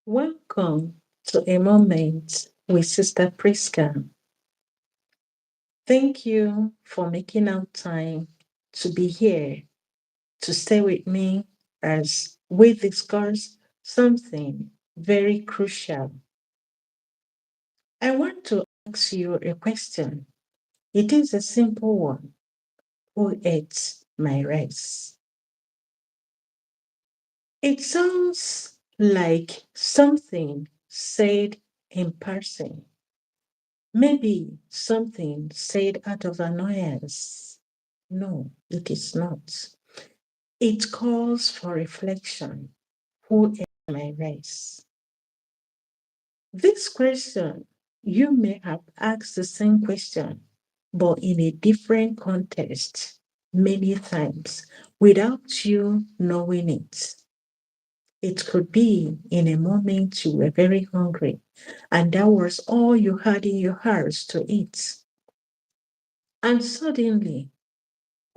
Welcome to a moment with Sister Prisca. Thank you for making out time to be here to stay with me as we discuss something very crucial. I want to ask you a question. It is a simple one. Who ate my rice? It sounds like something said in passing. Maybe something said out of annoyance. No, it is not. It calls for reflection. Who ate my rice? This question, you may have asked the same question, but in a different context many times without you knowing it. It could be in a moment you were very hungry and that was all you had in your house to eat. And suddenly,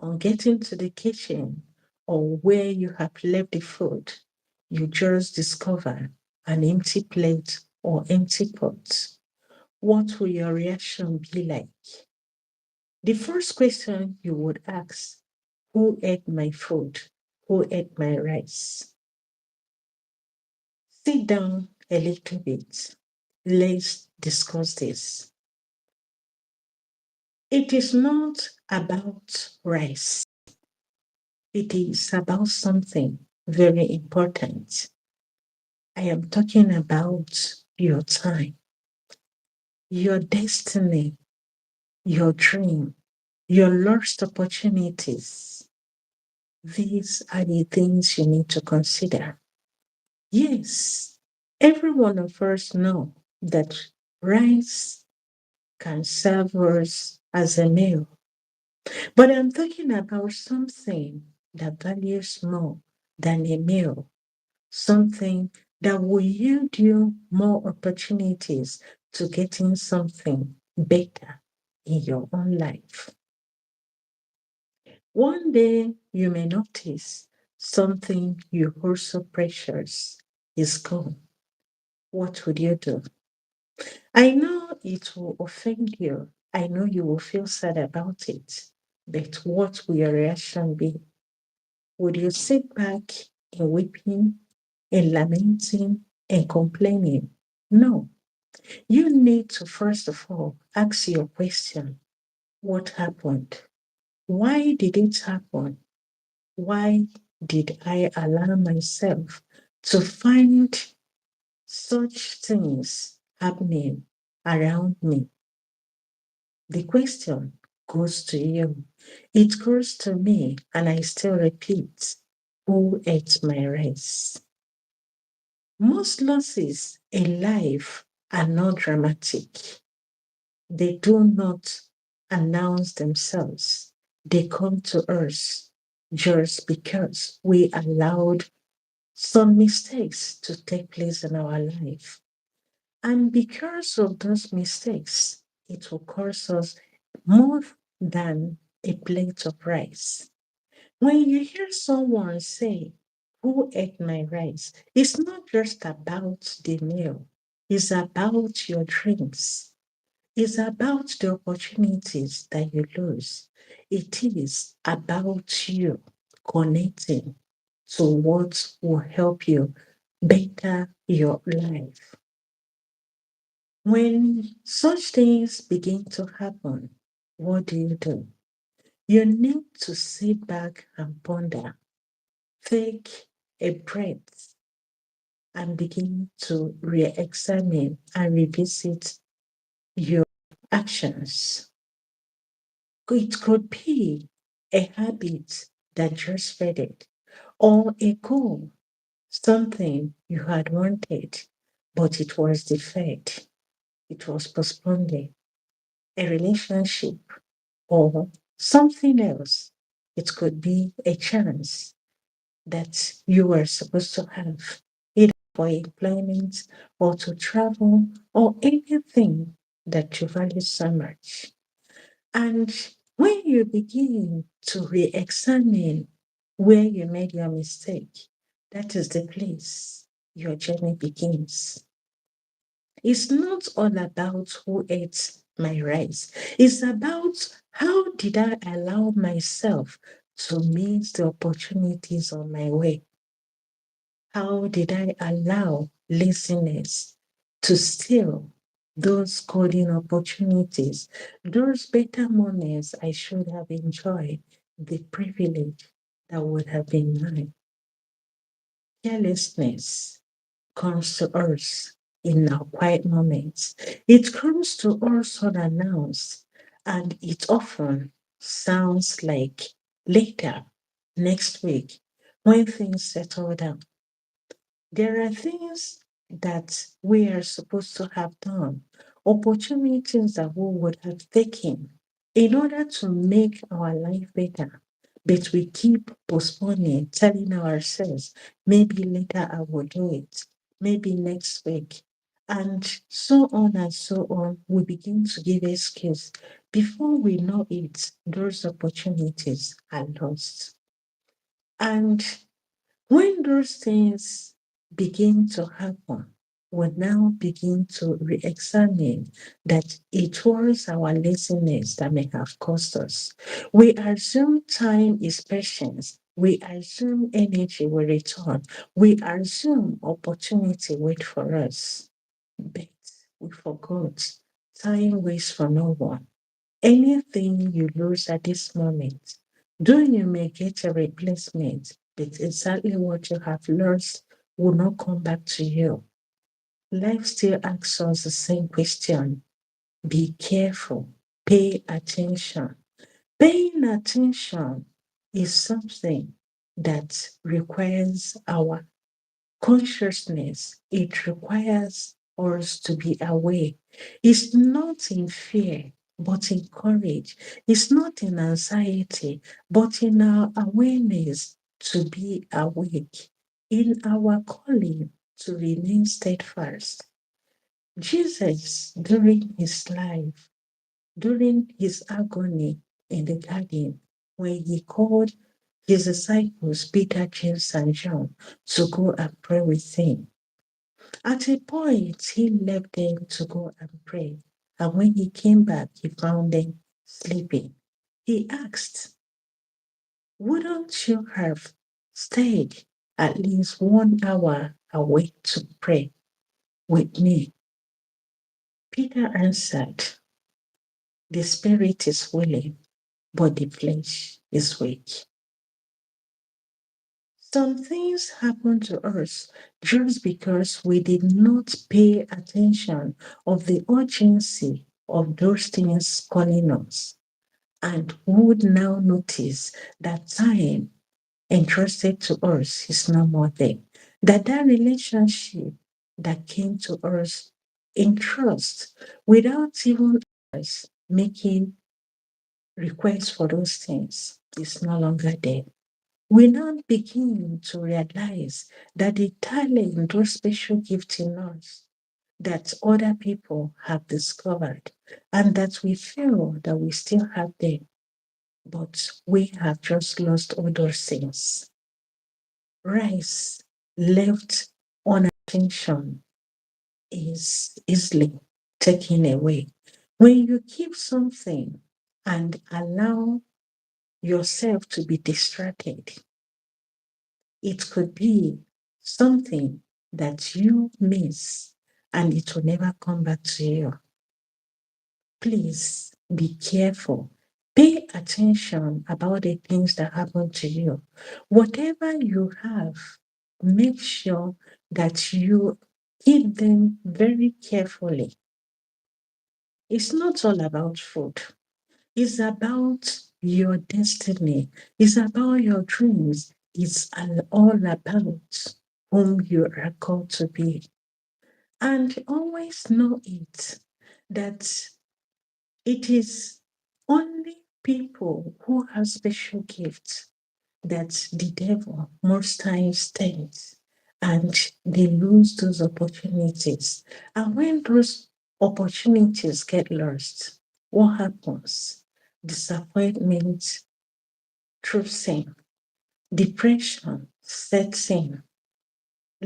on getting to the kitchen or where you have left the food, you just discover an empty plate or empty pot. What will your reaction be like? The first question you would ask, who ate my food? Who ate my rice? Sit down a little bit. Let's discuss this. It is not about rice. It is about something very important. I am talking about your time, your destiny, your dream, your lost opportunities. These are the things you need to consider. Yes, every one of us know that rice can serve us as a meal, but I'm talking about something that values more than a meal, something that will yield you more opportunities to getting something better in your own life. One day you may notice something you hold so precious is gone. What would you do? I know it will offend you. I know you will feel sad about it. But what will your reaction be? Would you sit back in weeping, in lamenting, and complaining? No. You need to first of all ask your question. What happened? Why did it happen? Why did I allow myself to find such things happening around me? The question goes to you. It goes to me, and I still repeat, who ate my rice? Most losses in life are not dramatic. They do not announce themselves. They come to us just because we allowed some mistakes to take place in our life. And because of those mistakes, it will cost us more than a plate of rice. When you hear someone say, who ate my rice? It's not just about the meal, it's about your dreams. It's about the opportunities that you lose. It is about you connecting to what will help you better your life. When such things begin to happen, what do? You need to sit back and ponder, take a breath, and begin to re examine and revisit your actions. It could be a habit that just faded, or a goal, something you had wanted, but it was deferred, it was postponed, a relationship, or something else. It could be a chance that you were supposed to have, either for employment or to travel or anything that you value so much. And when you begin to re examine where you made your mistake, that is the place your journey begins. It's not all about who ate my rice. It's about how did I allow myself to meet the opportunities on my way? How did I allow laziness to steal those golden opportunities, those better moments I should have enjoyed, the privilege that would have been mine? Carelessness comes to us in our quiet moments. It comes to us unannounced, and it often sounds like later, next week, when things settle down. There are things that we are supposed to have done, opportunities that we would have taken in order to make our life better. But we keep postponing, telling ourselves, maybe later I will do it, maybe next week. And so on and so on, we begin to give excuse. Before we know it, those opportunities are lost. And when those things begin to happen, we now begin to re examine that it was our laziness that may have caused us. We assume time is patience. We assume energy will return. We assume opportunity wait for us. But we forgot time waits for no one. Anything you lose at this moment, though you may get a replacement, but exactly what you have lost will not come back to you. Life still asks us the same question. Be careful. Pay attention. Paying attention is something that requires our consciousness. It requires us to be aware. It's not in fear, but in courage. It's not in anxiety, but in our awareness to be awake, in our calling to remain steadfast. Jesus, during his life, during his agony in the garden, when he called his disciples, Peter, James, and John, to go and pray with him. At a point, he left them to go and pray. And when he came back, he found them sleeping. He asked, wouldn't you have stayed at least 1 hour awake to pray with me? Peter answered, the spirit is willing, but the flesh is weak. Some things happen to us just because we did not pay attention of the urgency of those things calling us, and would now notice that time entrusted to us is no more there. That relationship that came to us in trust without even us making requests for those things is no longer there. We now begin to realize that the talent or special gift in us that other people have discovered and that we feel that we still have them, but we have just lost all those things. Rice left unattention is easily taken away. When you keep something and allow yourself to be distracted, it could be something that you miss and it will never come back to you. Please be careful. Pay attention about the things that happen to you. Whatever you have, make sure that you keep them very carefully. It's not all about food. It's about your destiny. It's about your dreams. It's all about whom you are called to be. And always know it that it is only people who have special gifts that the devil most times tempts and they lose those opportunities. And when those opportunities get lost, what happens? Disappointment through sin, depression sets in,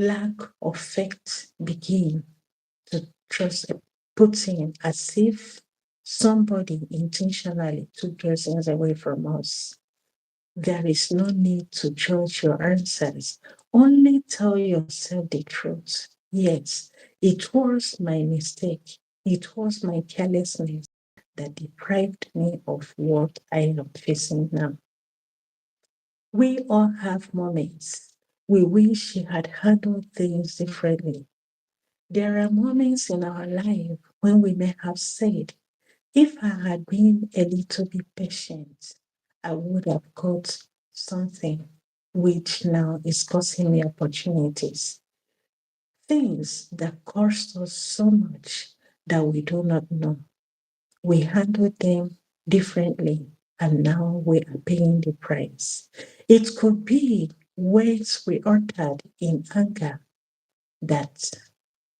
lack of faith begin to trust puts in as if somebody intentionally took those things away from us. There is no need to judge your answers. Only tell yourself the truth. Yes, it was my mistake. It was my carelessness that deprived me of what I am facing now. We all have moments we wish we had handled things differently. There are moments in our life when we may have said, if I had been a little bit patient, I would have got something which now is causing me opportunities. Things that cost us so much that we do not know. We handle them differently and now we are paying the price. It could be words we uttered in anger that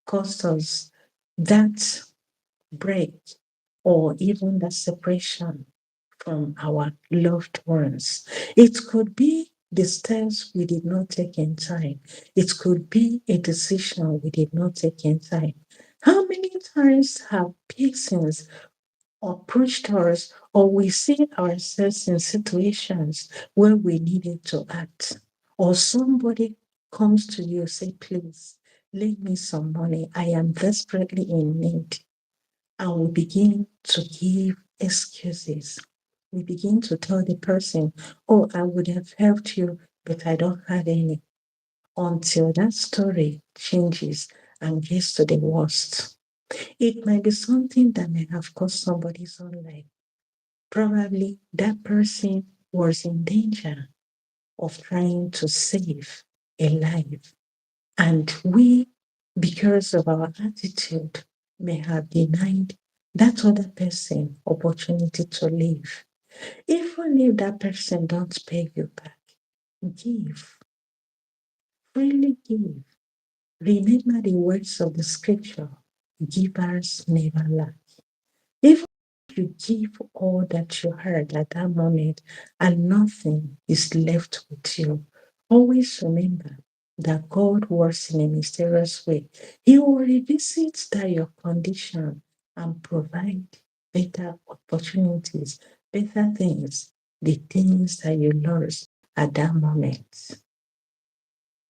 cost us that break or even the separation from our loved ones. It could be the steps we did not take in time. It could be a decision we did not take in time. How many times have persons approached us or we see ourselves in situations where we needed to act? Or somebody comes to you and say, please, lend me some money. I am desperately in need. And we begin to give excuses. We begin to tell the person, oh, I would have helped you, but I don't have any. Until that story changes and gets to the worst. It might be something that may have cost somebody's own life. Probably that person was in danger of trying to save a life. And we, because of our attitude, may have denied that other person opportunity to live. Even if that person don't pay you back, give, freely give. Remember the words of the scripture, givers never lack. Even if you give all that you heard at that moment and nothing is left with you, always remember that God works in a mysterious way. He will revisit that your condition and provide better opportunities, better things, the things that you lost at that moment.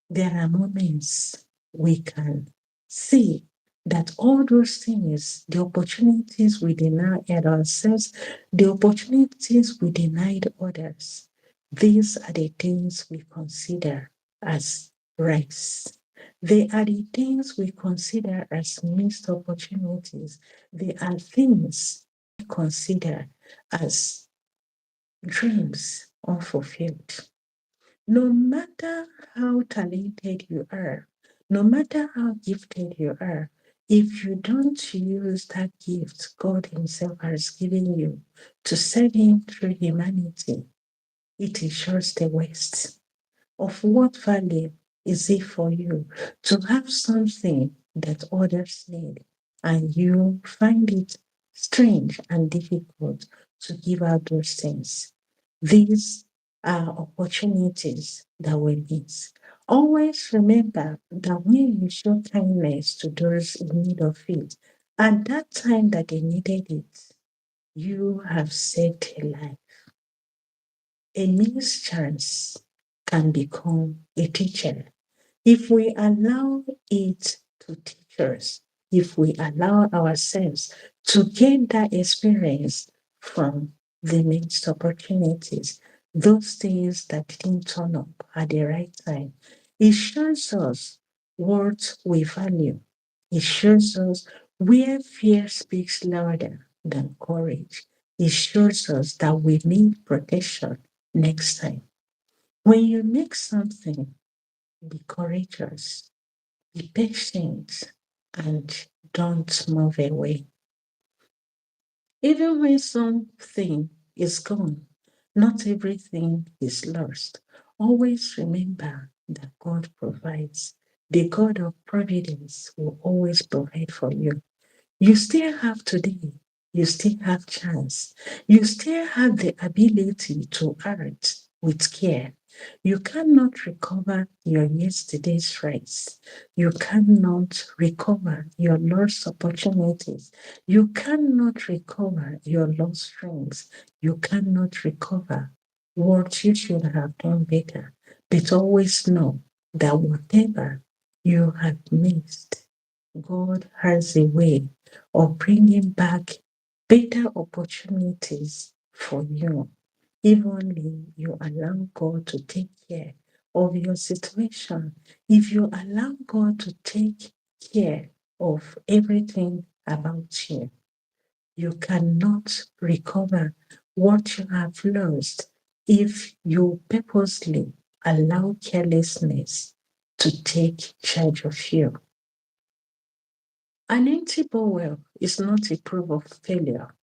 There are moments we can see that all those things, the opportunities we denied ourselves, the opportunities we denied others, these are the things we consider as rights. They are the things we consider as missed opportunities. They are things we consider as dreams unfulfilled. No matter how talented you are, no matter how gifted you are, if you don't use that gift God Himself has given you to serve Him through humanity, it is just a waste. Of what value is it for you to have something that others need and you find it strange and difficult to give out those things? These are opportunities that we miss. Always remember that when you show kindness to those in need of it, at that time that they needed it, you have saved a life. A mischance can become a teacher if we allow it to teach us, if we allow ourselves to get that experience from the missed opportunities, those things that didn't turn up at the right time, it shows us what we value. It shows us where fear speaks louder than courage. It shows us that we need protection next time. When you make something, be courageous, be patient, and don't move away. Even when something is gone, not everything is lost. Always remember that God provides. The God of providence will always provide for you. You still have today. You still have chance. You still have the ability to act with care. You cannot recover your yesterday's rights. You cannot recover your lost opportunities. You cannot recover your lost strengths. You cannot recover what you should have done better. But always know that whatever you have missed, God has a way of bringing back better opportunities for you. If only you allow God to take care of your situation, if you allow God to take care of everything about you, you cannot recover what you have lost if you purposely allow carelessness to take charge of you. An empty bowel is not a proof of failure.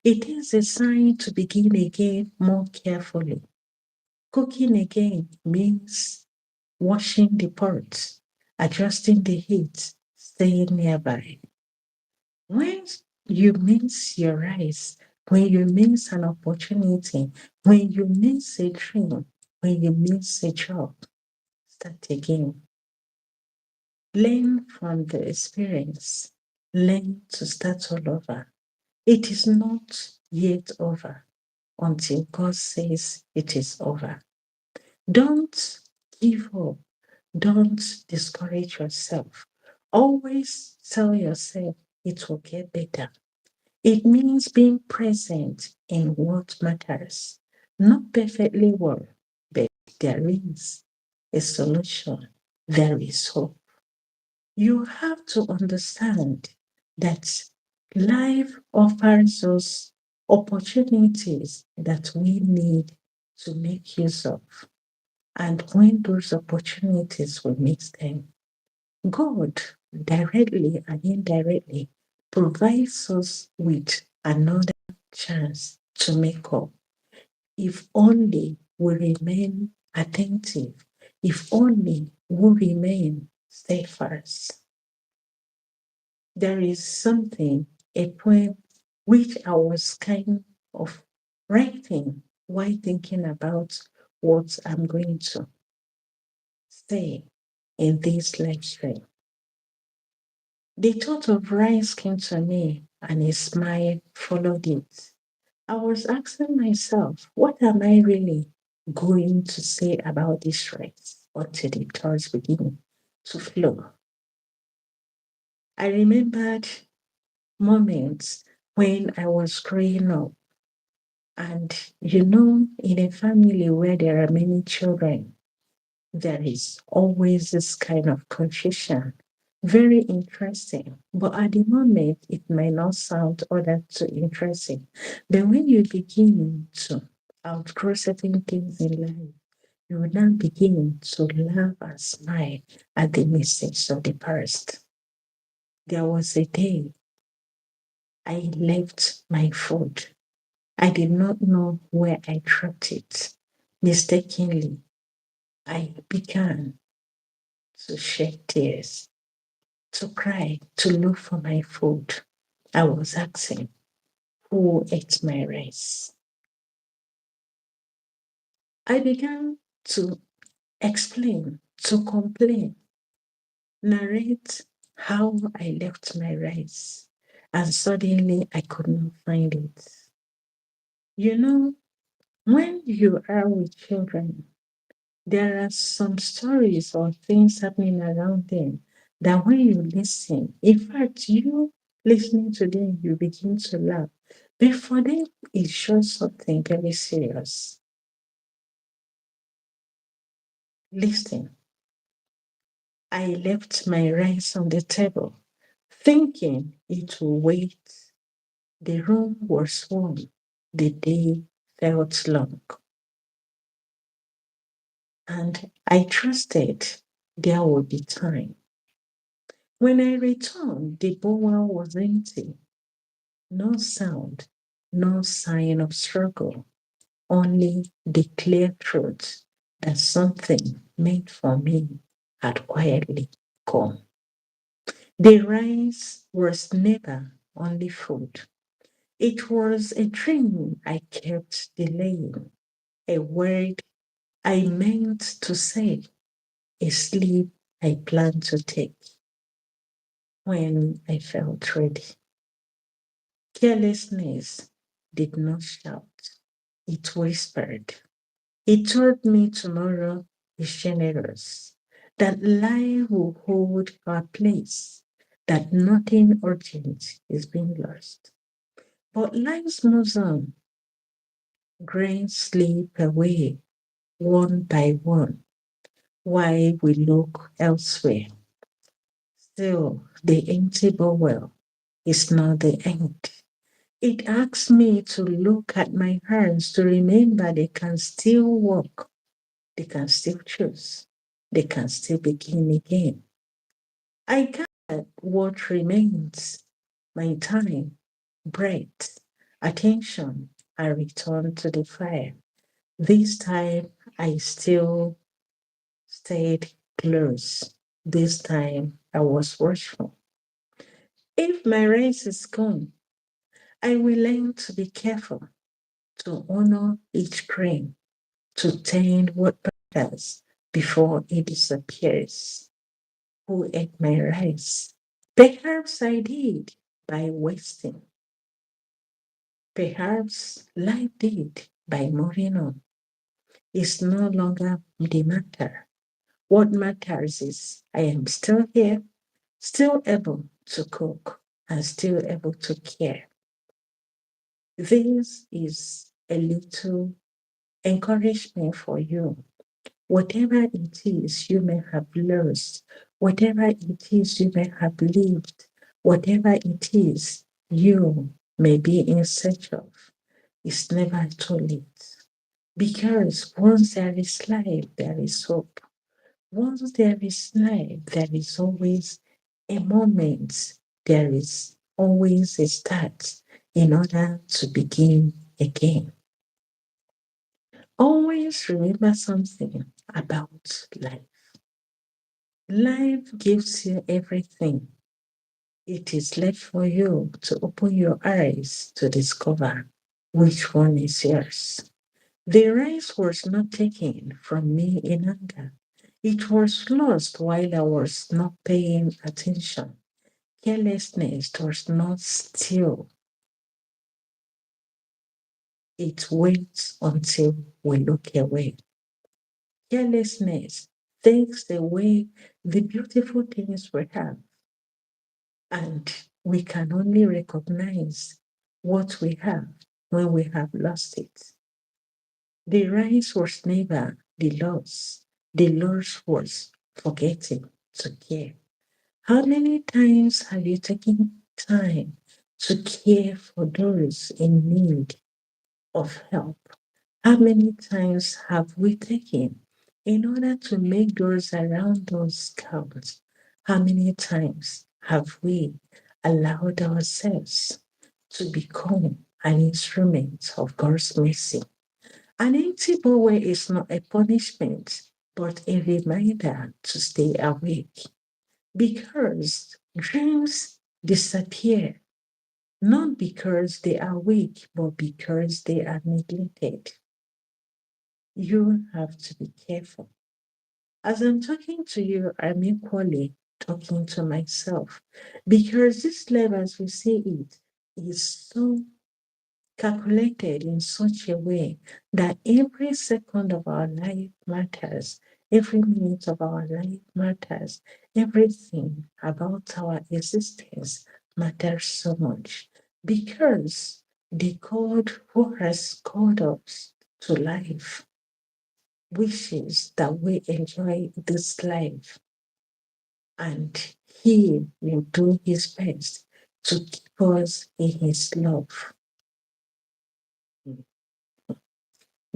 It is a sign to begin again more carefully. Cooking again means washing the pot, adjusting the heat, staying nearby. When you miss your rice, when you miss an opportunity, when you miss a dream, when you miss a job, start again. Learn from the experience. Learn to start all over. It is not yet over until God says it is over. Don't give up. Don't discourage yourself. Always tell yourself it will get better. It means being present in what matters. Not perfectly well, but there is a solution. There is hope. You have to understand that life offers us opportunities that we need to make use of. And when those opportunities we miss them, God directly and indirectly provides us with another chance to make up. If only we remain attentive, if only we remain steadfast. There is something, a poem which I was kind of writing while thinking about what I'm going to say in this live stream. The thought of rice came to me and a smile followed it. I was asking myself, what am I really going to say about this rice until the thoughts begin to flow? I remembered moments when I was growing up, and in a family where there are many children, there is always this kind of confusion. Very interesting. But at the moment, it might not sound all that too interesting. But when you begin to outgrow certain things in life, you will now begin to laugh and smile at the mistakes of the past. There was a day I left my food. I did not know where I dropped it. Mistakenly, I began to shed tears, to cry, to look for my food. I was asking, who ate my rice? I began to explain, to complain, narrate how I left my rice, and suddenly I could not find it. You know, when you are with children, there are some stories or things happening around them that when you listen, in fact, you listening to them, you begin to laugh. But for them, it shows something very serious. Listen, I left my rice on the table, thinking it will wait. The room was warm. The day felt long. And I trusted there would be time. When I returned, the bowl was empty. No sound, no sign of struggle, only the clear truth that something meant for me had quietly come. The rice was never only food. It was a dream I kept delaying, a word I meant to say a sleep I planned to take when I felt ready. Carelessness did not shout, it whispered. It told me tomorrow is generous, that life will hold our place, that nothing urgent is being lost. But life moves on, grains slip away one by one, while we look elsewhere. Still, the empty bowel is not the end. It asks me to look at my hands to remember they can still walk, they can still choose, they can still begin again. I got what remains, my time, breath, attention. I return to the fire. This time I still stayed close. This time I was watchful. If my race is gone, I will learn to be careful, to honor each grain, to tend what matters before it disappears. Who ate my rice? Perhaps I did by wasting. Perhaps life did by moving on. It's no longer the matter. What matters is I am still here, still able to cook, and still able to care. This is a little encouragement for you. Whatever it is you may have lost, whatever it is you may have lived, whatever it is you may be in search of, it's never too late. Because once there is life, there is hope. Once there is life, there is always a moment, there is always a start in order to begin again. Always remember something about life. Life gives you everything. It is left for you to open your eyes to discover which one is yours. The rice was not taken from me in anger. It was lost while I was not paying attention. Carelessness does not steal. It waits until we look away. Carelessness takes away the beautiful things we have, and we can only recognize what we have when we have lost it. The rise was never the loss was forgetting to care. How many times have you taken time to care for those in need of help? How many times have we taken in order to make those around us count? How many times have we allowed ourselves to become an instrument of God's mercy? An empty bowl is not a punishment, but a reminder to stay awake. Because dreams disappear, not because they are weak, but because they are neglected. You have to be careful. As I'm talking to you, I'm equally talking to myself because this life, as we see it, is so calculated in such a way that every second of our life matters, every minute of our life matters, everything about our existence matters so much because the God who has called us to life wishes that we enjoy this life, and He will do His best to keep us in His love.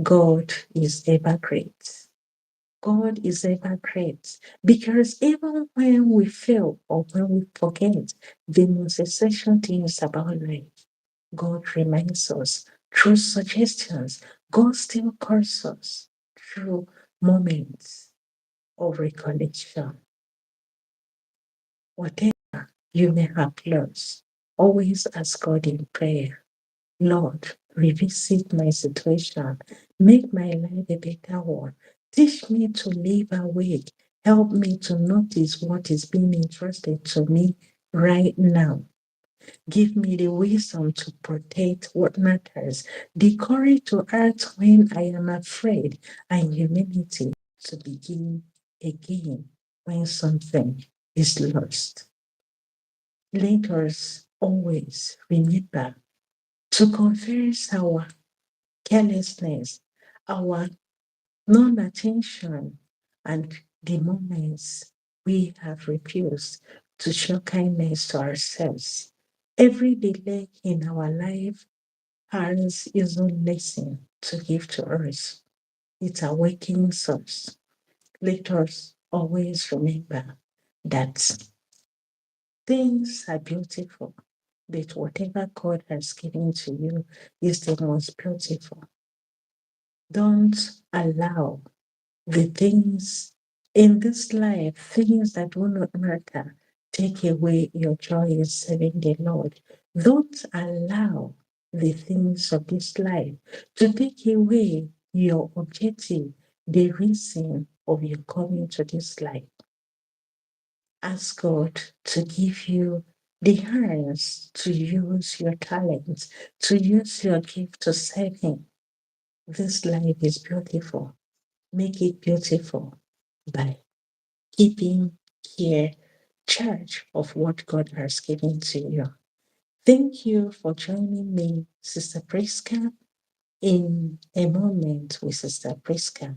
God is ever great. God is ever great because even when we fail or when we forget the most essential things about life, God reminds us through suggestions. God still calls us through moments of recollection. Whatever you may have lost, always ask God in prayer, Lord, revisit my situation, make my life a better one. Teach me to live awake. Help me to notice what is being entrusted to me right now. Give me the wisdom to protect what matters, the courage to act when I am afraid, and humility to begin again when something is lost. Let us always remember to confess our carelessness, our non-attention, and the moments we have refused to show kindness to ourselves. Every delay in our life has its own lesson to give to us. It awakens us. Let us always remember that things are beautiful, that whatever God has given to you is the most beautiful. Don't allow the things in this life, things that will not matter, take away your joy in serving the Lord. Don't allow the things of this life to take away your objective, the reason of your coming to this life. Ask God to give you the hands to use your talents, to use your gift to serve Him. This life is beautiful. Make it beautiful by keeping care, charge of what God has given to you. Thank you for joining me, Sister Prisca, in a moment with Sister Prisca.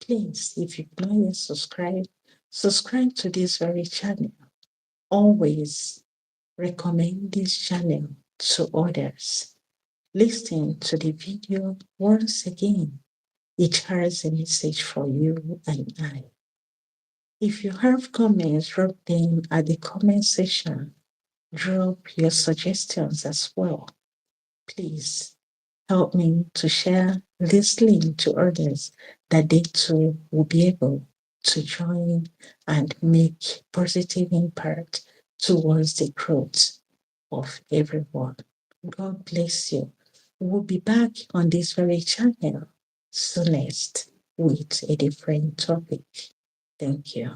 Please, if you've not yet subscribed, subscribe to this very channel. Always recommend this channel to others. Listen to the video once again. It has a message for you and I. If you have comments, drop them at the comment section. Drop your suggestions as well. Please help me to share this link to others that they too will be able to join and make positive impact towards the growth of everyone. God bless you. We'll be back on this very channel soonest with a different topic. Thank you.